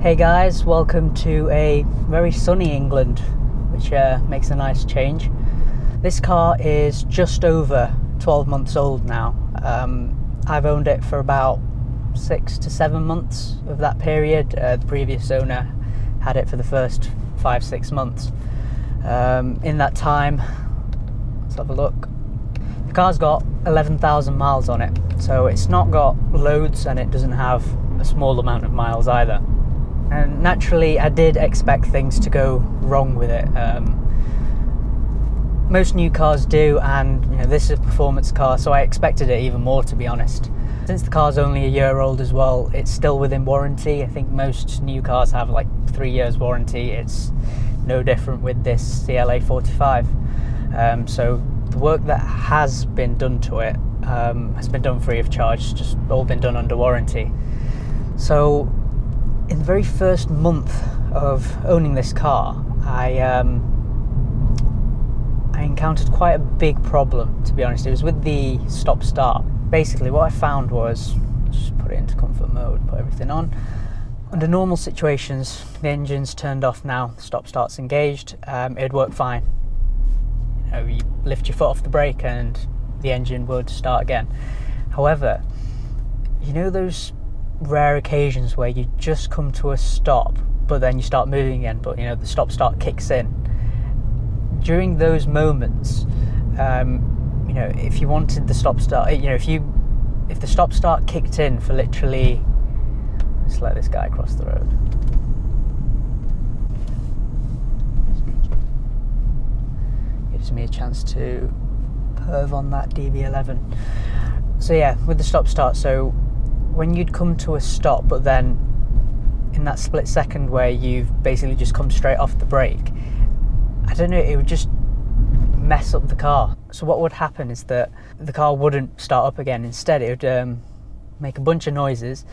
Hey guys, welcome to a very sunny England, which makes a nice change. This car is just over 12 months old now. I've owned it for about 6 to 7 months of that period. The previous owner had it for the first 5-6 months. In that time, let's have a look. The car's got 11,000 miles on it, so it's not got loads and it doesn't have a small amount of miles either. And naturally, I did expect things to go wrong with it. Most new cars do, and this is a performance car, so I expected it even more, to be honest. Since the car's only a year old as well, it's still within warranty. I think most new cars have like 3 years warranty. It's no different with this CLA 45. So the work that has been done to it has been done free of charge, just all been done under warranty. So in the very first month of owning this car, I encountered quite a big problem, to be honest. It was with the stop-start. Basically, what I found was, just put it into comfort mode, put everything on. Under normal situations, the engine's turned off now, the stop-start's engaged, it'd work fine. You lift your foot off the brake and the engine would start again. However, those rare occasions where you just come to a stop but then you start moving again, but the stop start kicks in. During those moments, if you wanted the stop start, if the stop start kicked in for literally, let's let this guy cross the road. Gives me a chance to perv on that DB11. So yeah, with the stop start, so when you'd come to a stop, but then in that split second where you've basically just come straight off the brake, I don't know, it would just mess up the car. So what would happen is that the car wouldn't start up again. Instead, it would make a bunch of noises.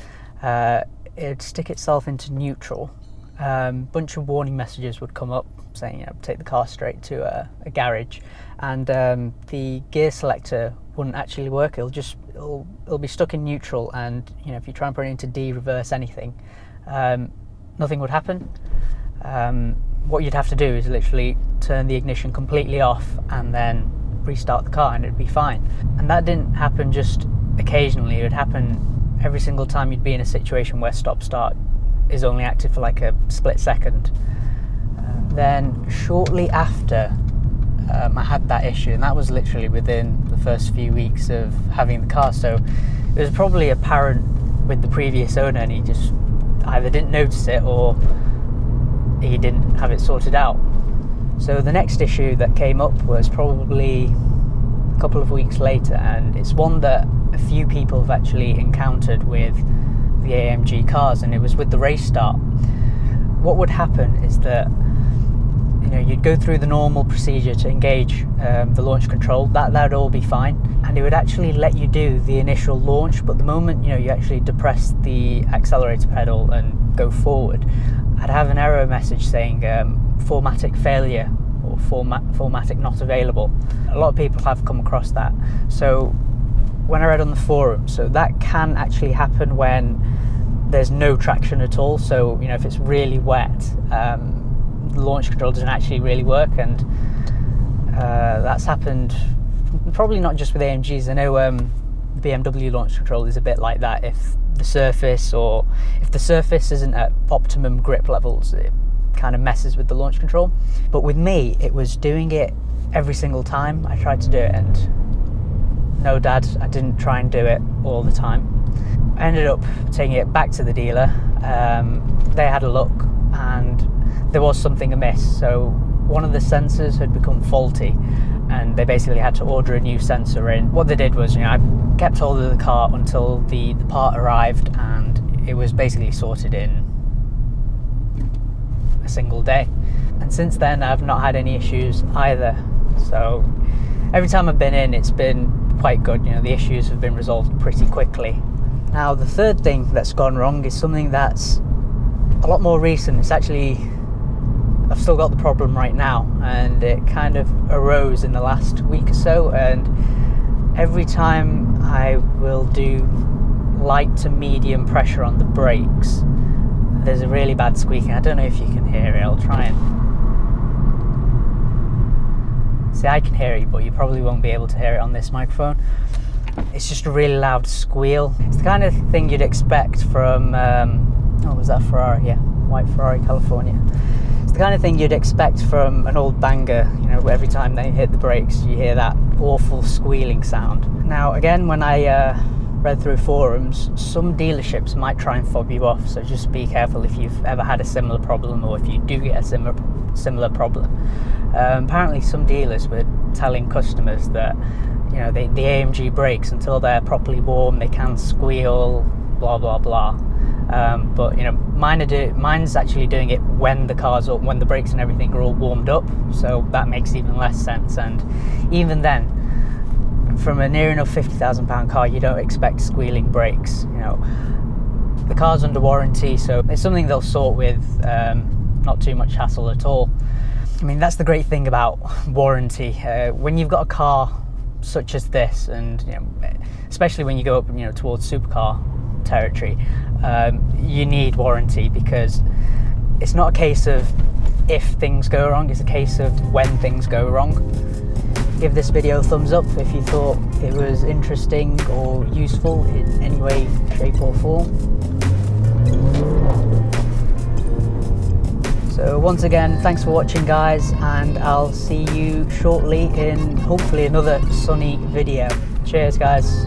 It'd stick itself into neutral. Bunch of warning messages would come up saying, take the car straight to a garage, and the gear selector wouldn't actually work. It'll be stuck in neutral, and if you try and put it into D, reverse, anything, nothing would happen. What you'd have to do is literally turn the ignition completely off and then restart the car and it'd be fine. And that didn't happen just occasionally, it would happen every single time you'd be in a situation where stop start is only active for like a split second. Then shortly after I had that issue, and that was literally within the first few weeks of having the car, so it was probably apparent with the previous owner and he just either didn't notice it or he didn't have it sorted out. So the next issue that came up was probably a couple of weeks later, and it's one that a few people have actually encountered with the AMG cars, and it was with the race start. What would happen is that you'd go through the normal procedure to engage the launch control. That'd all be fine, and it would actually let you do the initial launch, but the moment you actually depress the accelerator pedal and go forward, I'd have an error message saying formatic failure or formatic not available. A lot of people have come across that. So when I read on the forum, so that can actually happen when there's no traction at all. So if it's really wet, the launch control doesn't actually really work, and that's happened probably not just with AMGs. I know the BMW launch control is a bit like that. If the surface isn't at optimum grip levels, it kind of messes with the launch control. But with me, it was doing it every single time I tried to do it, and no dad, I didn't try and do it all the time. I ended up taking it back to the dealer. They had a look and there was something amiss. So one of the sensors had become faulty and they basically had to order a new sensor in. What they did was, I kept hold of the car until the part arrived, and it was basically sorted in a single day. And since then, I've not had any issues either. So every time I've been in, it's been quite good. The issues have been resolved pretty quickly. Now, the third thing that's gone wrong is something that's a lot more recent. It's actually, I've still got the problem right now, and it kind of arose in the last week or so, and every time I will do light to medium pressure on the brakes, there's a really bad squeaking. I don't know if you can hear it. I'll try and... See, I can hear it, but you probably won't be able to hear it on this microphone. It's just a really loud squeal. It's the kind of thing you'd expect from... oh, was that Ferrari? Yeah, white Ferrari, California. It's the kind of thing you'd expect from an old banger, you know, every time they hit the brakes, you hear that awful squealing sound. Now, again, when I read through forums, some dealerships might try and fob you off, so just be careful if you've ever had a similar problem, or if you do get a similar problem. Apparently, some dealers were telling customers that, you know, the AMG brakes, until they're properly warm, they can squeal, blah blah blah. But you know, mine's actually doing it when the car's up, when the brakes and everything are all warmed up, so that makes even less sense. And even then, from a near enough £50,000 car, you don't expect squealing brakes. You know, the car's under warranty, so it's something they'll sort with, not too much hassle at all. I mean, that's the great thing about warranty. When you've got a car such as this, and you know, especially when you go up, you know, towards supercar territory, you need warranty, because it's not a case of if things go wrong, it's a case of when things go wrong. Give this video a thumbs up if you thought it was interesting or useful in any way, shape or form. So once again, thanks for watching guys, and I'll see you shortly in hopefully another sunny video. Cheers guys.